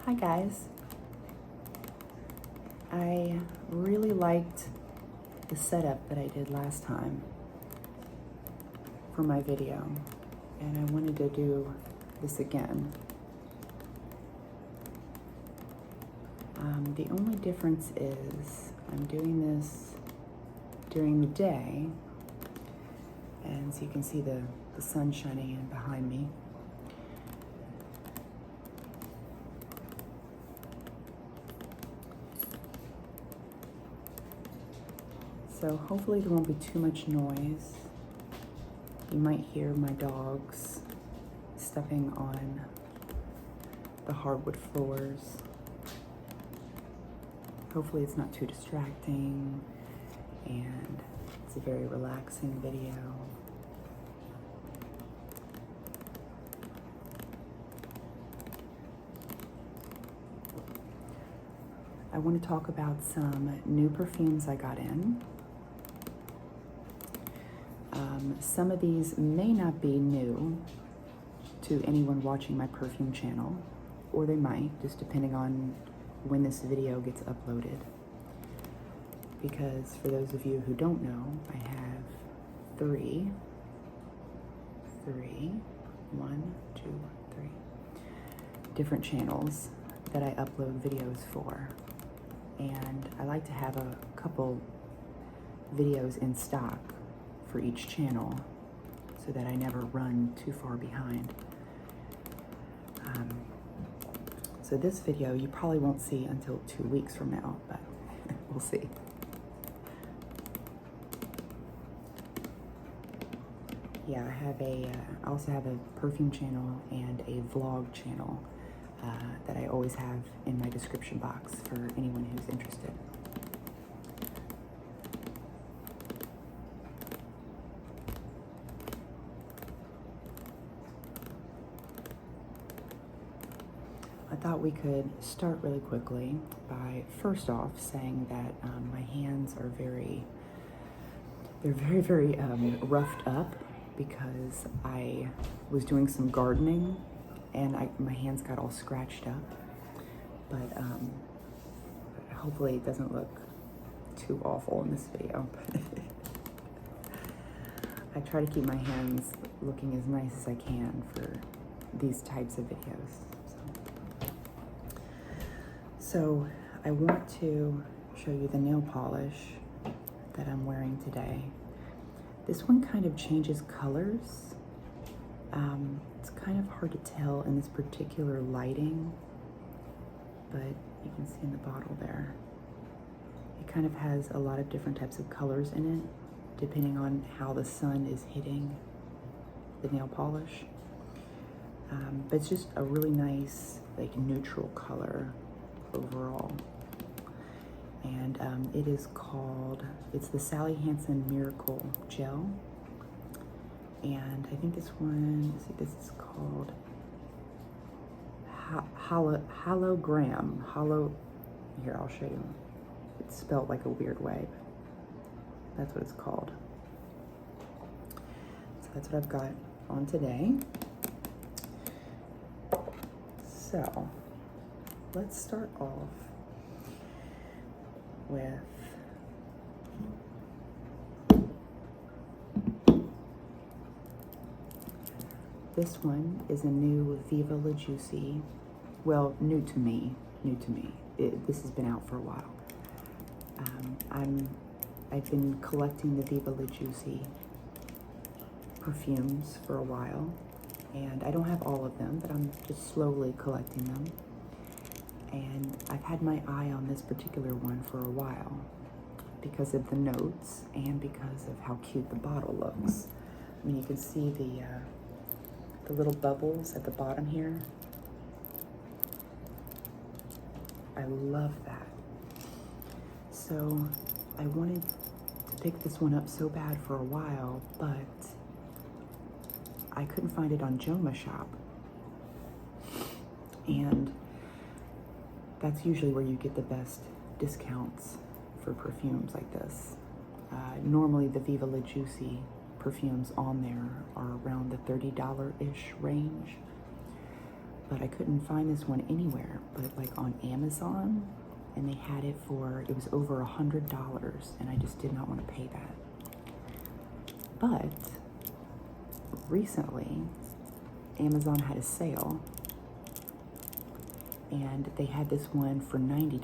Hi guys. I really liked the setup that I did last time for my video, and I wanted to do this again. The only difference is I'm doing this during the day, and so you can see the sun shining in behind me. So hopefully there won't be too much noise. You might hear my dogs stepping on the hardwood floors. Hopefully it's not too distracting, and it's a very relaxing video. I want to talk about some new perfumes I got in. Some of these may not be new to anyone watching my perfume channel, or they might, just depending on when this video gets uploaded. Because for those of you who don't know, I have three different channels that I upload videos for. And I like to have a couple videos in stock for each channel so that I never run too far behind. So this video you probably won't see until 2 weeks from now, but we'll see. Yeah, I also have a perfume channel and a vlog channel that I always have in my description box for anyone who's interested. I thought we could start really quickly by first off saying that my hands are very roughed up because I was doing some gardening and my hands got all scratched up. But hopefully it doesn't look too awful in this video. I try to keep my hands looking as nice as I can for these types of videos. So I want to show you the nail polish that I'm wearing today. This one kind of changes colors. It's kind of hard to tell in this particular lighting, but you can see in the bottle there. It kind of has a lot of different types of colors in it, depending on how the sun is hitting the nail polish. But it's just a really nice, like, neutral color overall. And it is called, it's the Sally Hansen Miracle Gel. And I think this one, let's see, this is called Hologram. Here, I'll show you. It's spelled like a weird way, but that's what it's called. So that's what I've got on today. So let's start off with this one. Is a new Viva La Juicy, well, new to me. This has been out for a while. I've been collecting the Viva La Juicy perfumes for a while, and I don't have all of them, but I'm just slowly collecting them. And I've had my eye on this particular one for a while because of the notes and because of how cute the bottle looks. I mean, you can see the little bubbles at the bottom here. I love that. So I wanted to pick this one up so bad for a while, but I couldn't find it on Joma Shop. And that's usually where you get the best discounts for perfumes like this. Normally the Viva La Juicy perfumes on there are around the $30-ish range. but I couldn't find this one anywhere, but like on Amazon, and they had it for, it was over $100, and I just did not want to pay that. But recently, Amazon had a sale, and they had this one for $90.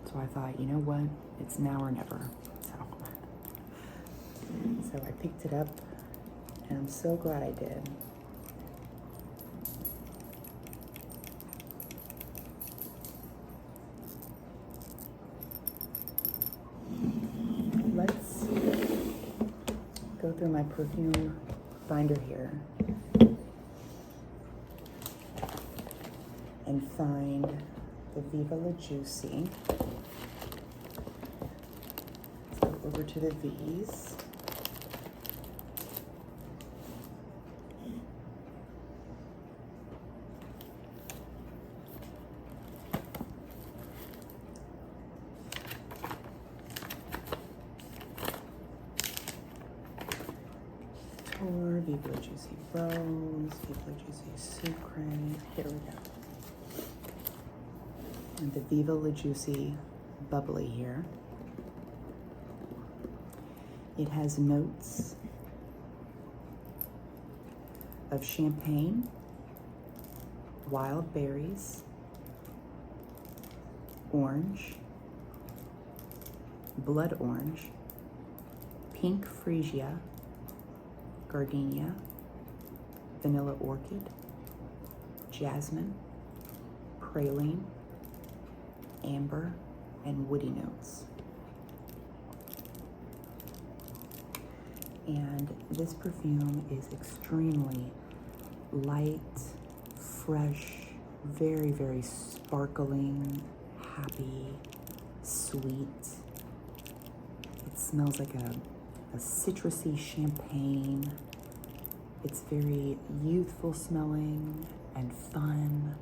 So I thought, you know what, it's now or never. So I picked it up, and I'm so glad I did. Let's go through my perfume binder here and find the Viva La Juicy. Let's go over to the V's. Viva La Juicy Rose, Viva La Juicy Sucre. Here we go. And the Viva La Juicy Bubbly here. It has notes of champagne, wild berries, orange, blood orange, pink freesia, gardenia, vanilla orchid, jasmine, praline, amber, and woody notes. And this perfume is extremely light, fresh, very, very sparkling, happy, sweet. It smells like a citrusy champagne. It's very youthful smelling and fun.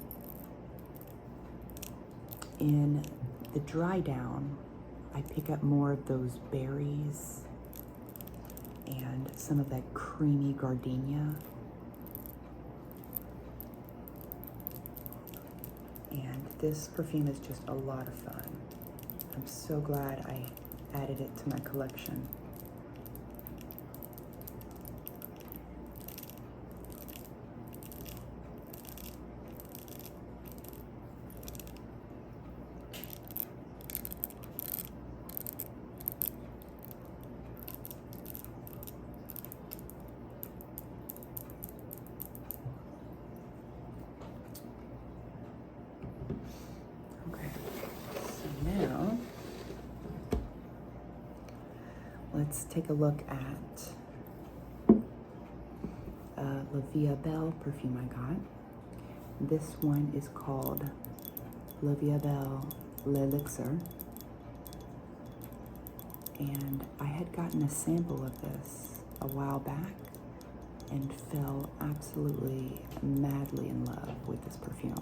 In the dry down, I pick up more of those berries and some of that creamy gardenia. And this perfume is just a lot of fun. I'm so glad I added it to my collection. Let's take a look at the Vie Est Belle perfume I got. This one is called Vie Est Belle L'Elixir. And I had gotten a sample of this a while back and fell absolutely madly in love with this perfume.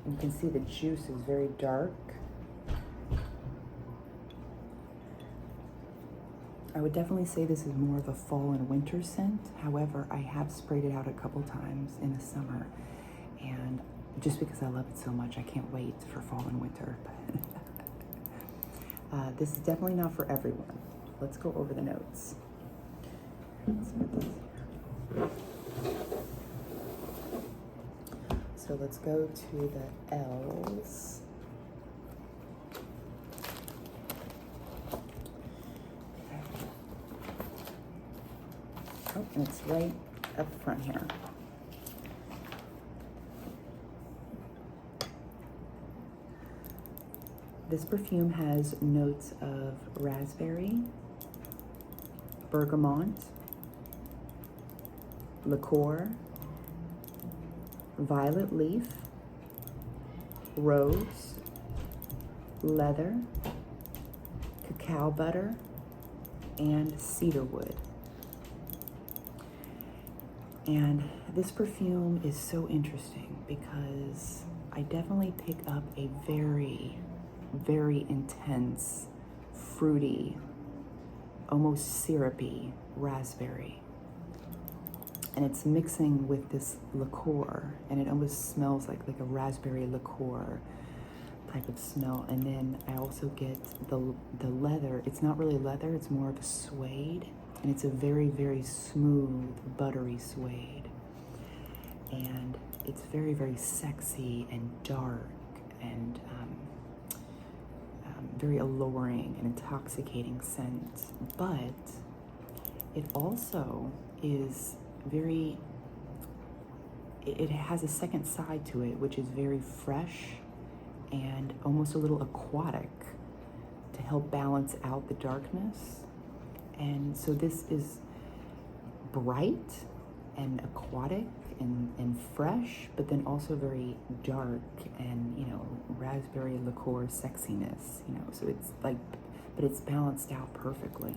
You can see the juice is very dark. I would definitely say this is more of a fall and winter scent. However, I have sprayed it out a couple times in the summer, and just because I love it so much, I can't wait for fall and winter. This is definitely not for everyone. Let's go over the notes. Let's put this here. So let's go to the L's. Oh, and it's right up front here. This perfume has notes of raspberry, bergamot, liqueur, violet leaf, rose, leather, cacao butter, and cedar wood. And this perfume is so interesting because I definitely pick up a very, very intense, fruity almost syrupy raspberry. And it's mixing with this liqueur, and it almost smells like a raspberry liqueur type of smell. And then I also get the leather. It's not really leather, it's more of a suede, and it's a very, very smooth, buttery suede. And it's very, very sexy and dark and very alluring and intoxicating scent. But it also is very, it has a second side to it, which is very fresh and almost a little aquatic to help balance out the darkness. And so this is bright and aquatic and fresh, but then also very dark and, you know, raspberry liqueur sexiness, you know, so it's like, but it's balanced out perfectly.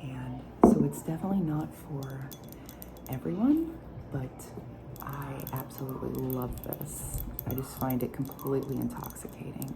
And so it's definitely not for everyone, but I absolutely love this. I just find it completely intoxicating.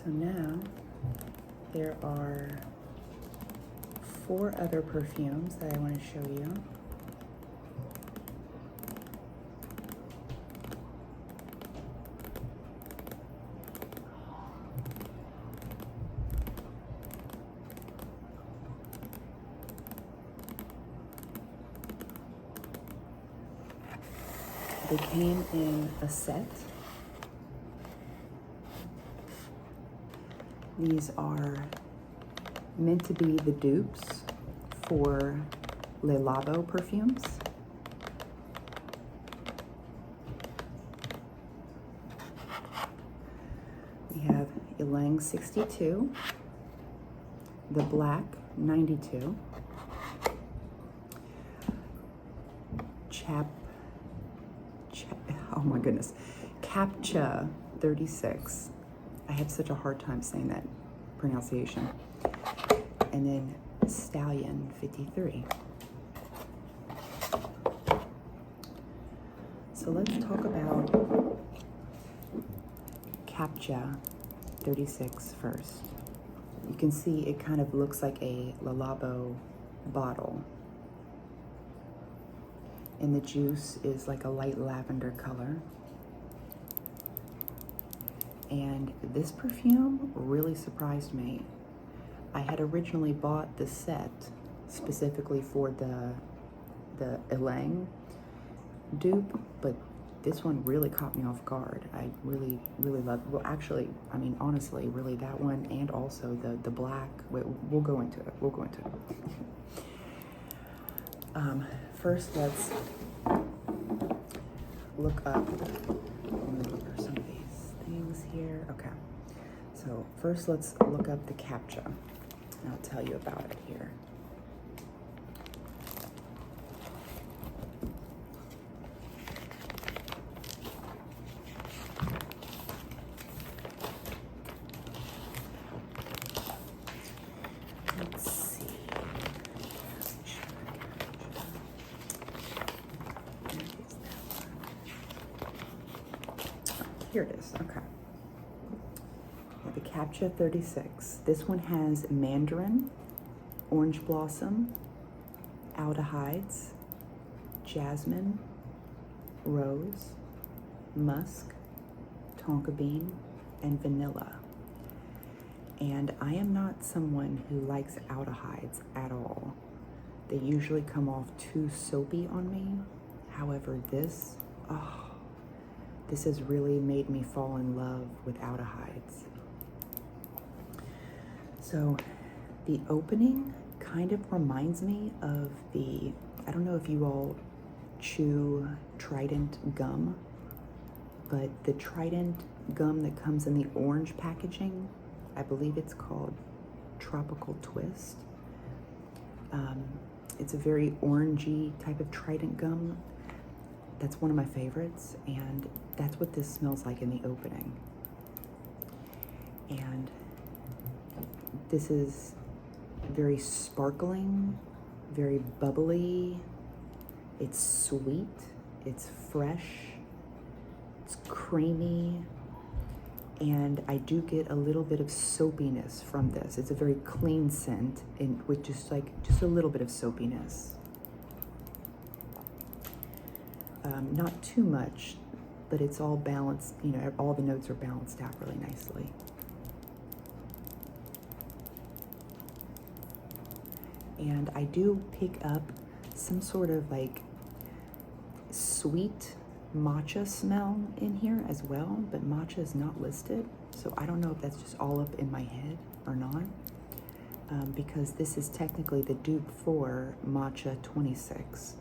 So now there are 4 other perfumes that I want to show you. They came in a set. These are meant to be the dupes for Le Labo perfumes. We have Ilang 62, the Black 92, oh my goodness, Captcha 36. I have such a hard time saying that pronunciation. And then Stallion 53. So let's talk about Captcha 36 first. You can see it kind of looks like a Le Labo bottle. And the juice is like a light lavender color. And this perfume really surprised me. I had originally bought the set specifically for the Ilang dupe, but this one really caught me off guard. I really, really love, well, actually, I mean, honestly, really that one, and also the black. We'll go into it. We'll go into it. First, let's look up. Let me look for some of these things here. Okay. So first, let's look up the Captcha. And I'll tell you about it here. Let's see. Here it is. Okay. The Captcha 36. This one has mandarin, orange blossom, aldehydes, jasmine, rose, musk, tonka bean, and vanilla. And I am not someone who likes aldehydes at all. They usually come off too soapy on me. However, this has really made me fall in love with aldehydes. So the opening kind of reminds me of I don't know if you all chew Trident gum. but the Trident gum that comes in the orange packaging, I believe it's called Tropical Twist. It's a very orangey type of Trident gum. That's one of my favorites, and that's what this smells like in the opening. And this is very sparkling, very bubbly. It's sweet, it's fresh, it's creamy, and I do get a little bit of soapiness from this. It's a very clean scent, and with just a little bit of soapiness. Not too much, but it's all balanced. You know, all the notes are balanced out really nicely. And I do pick up some sort of like sweet matcha smell in here as well, but matcha is not listed, so I don't know if that's just all up in my head or not, because this is technically the dupe for Matcha 26.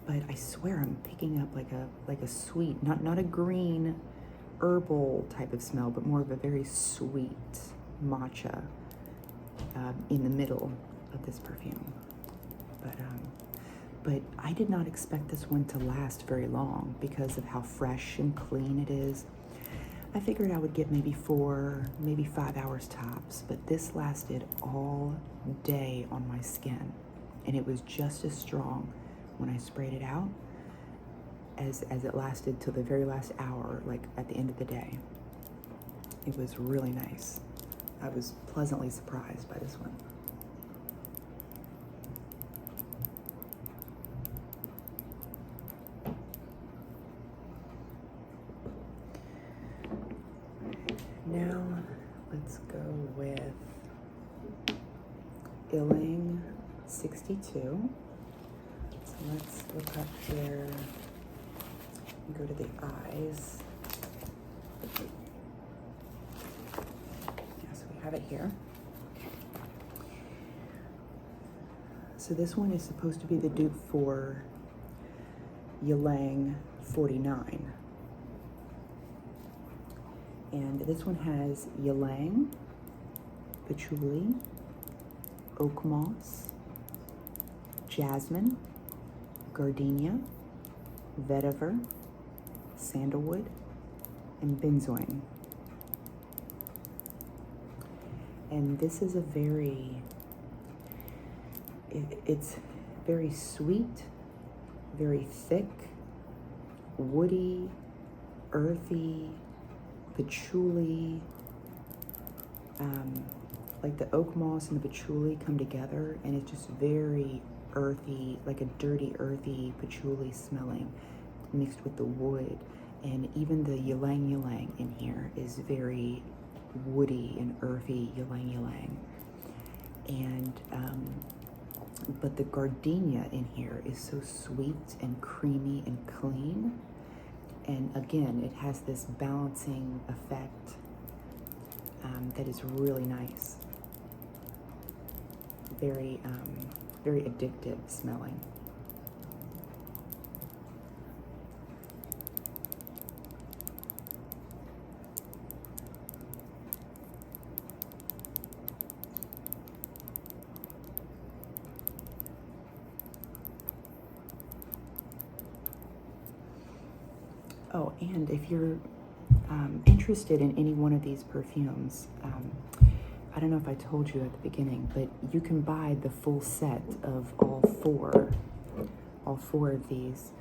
But I swear I'm picking up like a sweet, not a green herbal type of smell, but more of a very sweet matcha in the middle of this perfume. But I did not expect this one to last very long because of how fresh and clean it is. I figured I would get maybe 4, maybe 5 hours tops, but this lasted all day on my skin, and it was just as strong when I sprayed it out as it lasted till the very last hour, like at the end of the day. It was really nice. I was pleasantly surprised by this one. Now let's go with Ilang 62. So let's look up here and go to the eyes. Yes, we have it here. So this one is supposed to be the dupe for Ilang 49. And this one has Ilang, patchouli, oak moss, jasmine, gardenia, vetiver, sandalwood, and benzoin. And this is a it's very sweet, very thick, woody, earthy, patchouli, like the oak moss and the patchouli come together, and it's just very earthy, like a dirty, earthy patchouli smelling mixed with the wood. And even the ylang ylang in here is very woody and earthy ylang ylang. And but the gardenia in here is so sweet and creamy and clean. And again, it has this balancing effect that is really nice. Very, very addictive smelling. Oh, and if you're interested in any one of these perfumes, I don't know if I told you at the beginning, but you can buy the full set of all four of these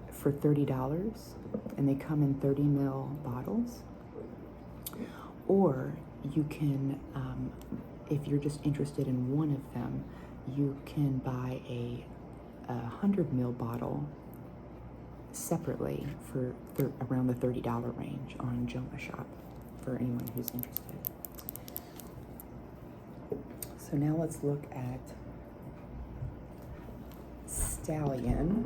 for $30, and they come in 30 ml bottles. Or you can, if you're just interested in one of them, you can buy a 100 ml bottle separately for around the $30 range on Joma Shop for anyone who's interested. So now let's look at Stallion.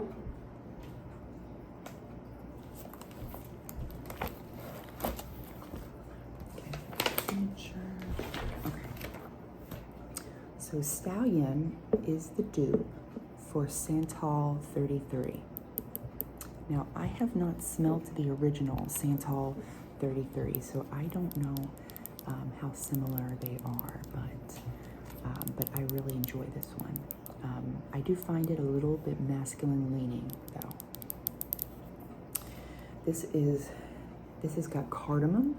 Okay. So Stallion is the dupe for Santal 33. Now, I have not smelt the original Santal 33, so I don't know how similar they are, but I really enjoy this one. I do find it a little bit masculine leaning, though. This has got cardamom,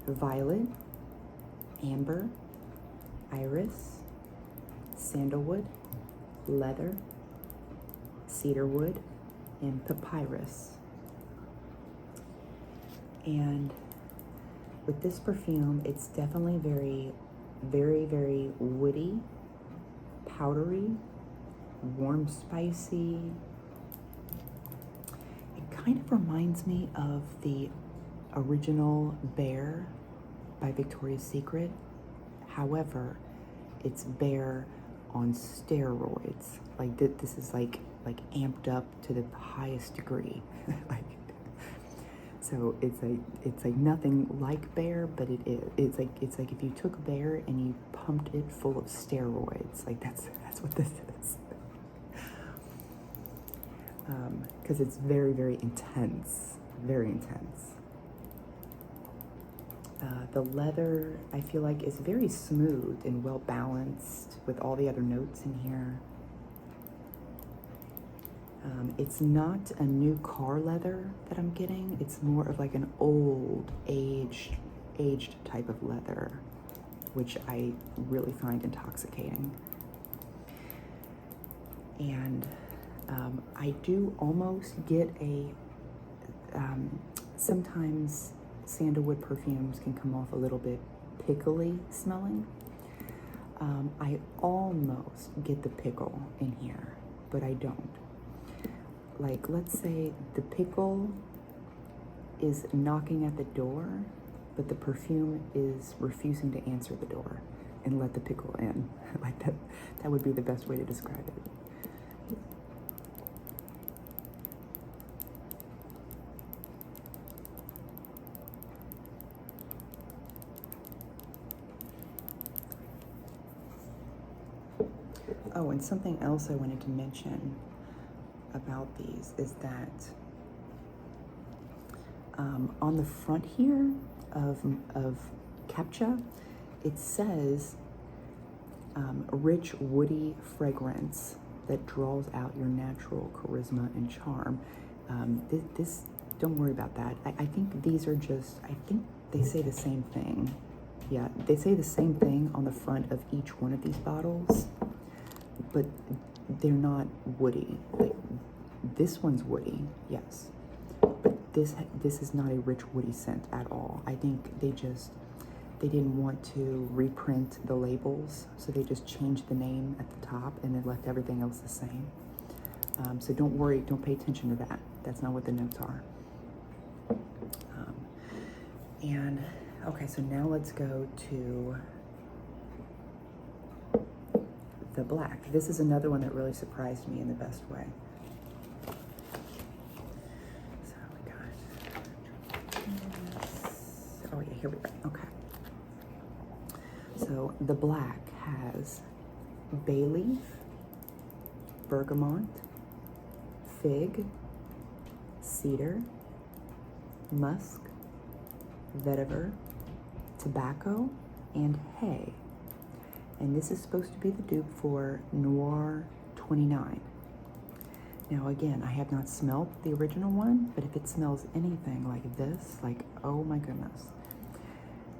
violet, amber, iris, sandalwood, leather, cedarwood, and papyrus. And with this perfume, it's definitely very, very woody, powdery, warm, spicy. It kind of reminds me of the original Bear by Victoria's Secret. However, it's Bear on steroids. Like this is like amped up to the highest degree. Like, so it's like nothing like Bear, but it is. It's like if you took Bear and you pumped it full of steroids. Like that's what this is. Because it's very, very intense. Very intense. The leather, I feel like, is very smooth and well balanced with all the other notes in here. It's not a new car leather that I'm getting. It's more of like an old, aged type of leather, which I really find intoxicating. And I do almost get a, sometimes sandalwood perfumes can come off a little bit pickly smelling. I almost get the pickle in here, but I don't. Like, let's say the pickle is knocking at the door, but the perfume is refusing to answer the door and let the pickle in. Like that would be the best way to describe it. Oh, and something else I wanted to mention about these is that on the front here of Captcha, it says rich woody fragrance that draws out your natural charisma and charm. This don't worry about that. I think these are just, I think they say the same thing. Yeah, they say the same thing on the front of each one of these bottles, but they're not woody. Like, this one's woody, yes, but this is not a rich woody scent at all. I think they didn't want to reprint the labels, so they just changed the name at the top and then left everything else the same. So don't worry, don't pay attention to that. That's not what the notes are. And okay, so now let's go to the black. This is another one that really surprised me in the best way. So we got this. Oh yeah, here we go. Okay. So the black has bay leaf, bergamot, fig, cedar, musk, vetiver, tobacco, and hay. And this is supposed to be the dupe for Noir 29. Now again, I have not smelled the original one, but if it smells anything like this, like, oh my goodness.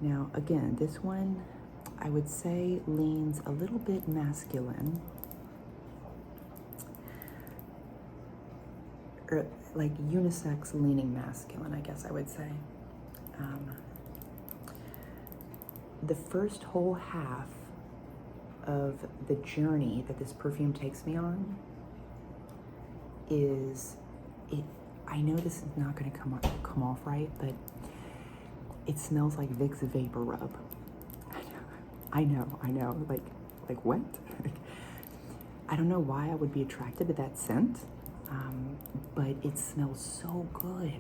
Now again, this one, I would say leans a little bit masculine, or like unisex leaning masculine, I guess I would say. The first whole half of the journey that this perfume takes me on is, I know this is not going to come off right, but it smells like Vicks Vapor Rub. I know, like what? I don't know why I would be attracted to that scent, but it smells so good.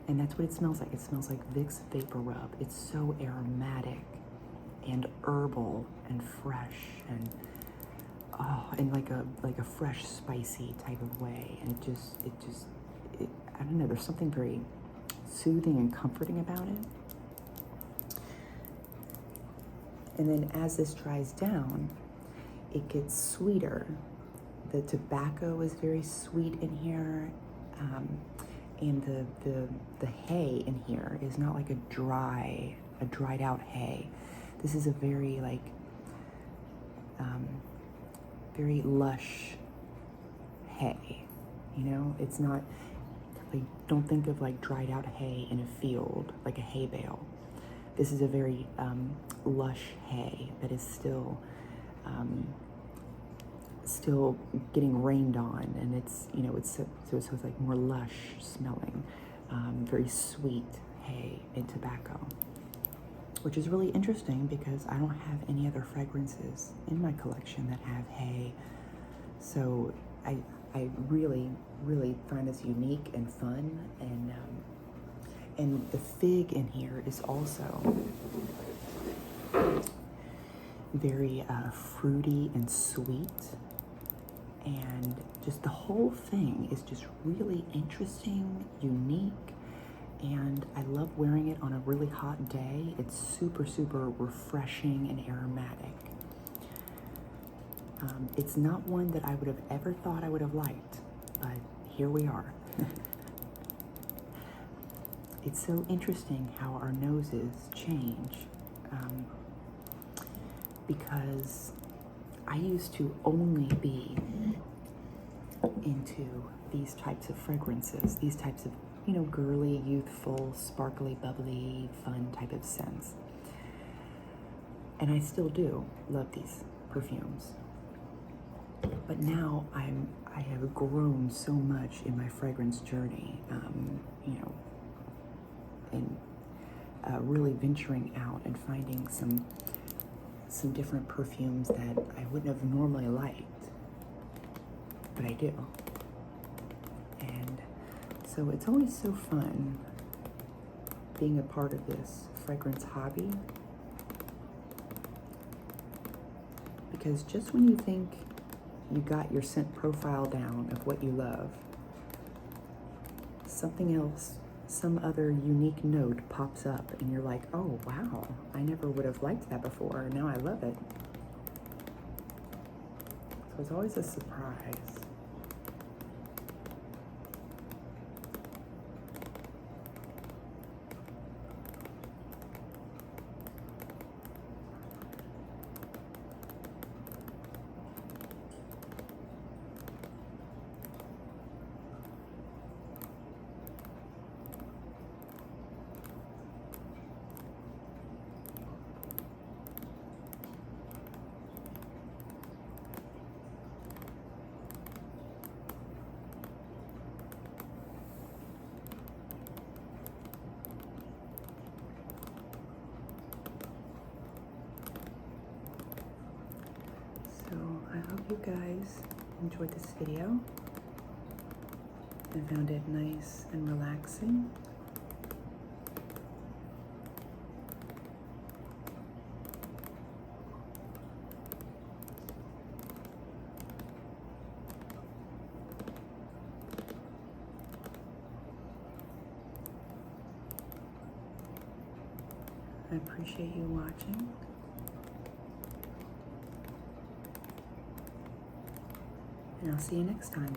And that's what it smells like. It smells like Vicks Vapor Rub. It's so aromatic and herbal and fresh and in like a fresh, spicy type of way. And I don't know, there's something very soothing and comforting about it. And then as this dries down, it gets sweeter. The tobacco is very sweet in here, and the hay in here is not like a dried out hay. This is a very like very lush hay. You know, it's not like, don't think of like dried out hay in a field, like a hay bale. This is a very lush hay that is still getting rained on, and it's, you know, it's like more lush smelling, very sweet hay and tobacco, which is really interesting because I don't have any other fragrances in my collection that have hay. So I really, really find this unique and fun, and the fig in here is also very fruity and sweet, and just the whole thing is just really interesting, unique, and I love wearing it on a really hot day. It's super, super refreshing and aromatic. It's not one that I would have ever thought I would have liked, but here we are. It's so interesting how our noses change, because I used to only be into these types of fragrances, these types of, you know, girly, youthful, sparkly, bubbly, fun type of scents. And I still do love these perfumes. But now I have grown so much in my fragrance journey, you know, and really venturing out and finding some different perfumes that I wouldn't have normally liked, but I do. And so it's always so fun being a part of this fragrance hobby, because just when you think you got your scent profile down of what you love, something else, some other unique note pops up and you're like, oh wow, I never would have liked that before, now I love it. So it's always a surprise. So I hope you guys enjoyed this video and found it nice and relaxing. I appreciate you watching. And I'll see you next time.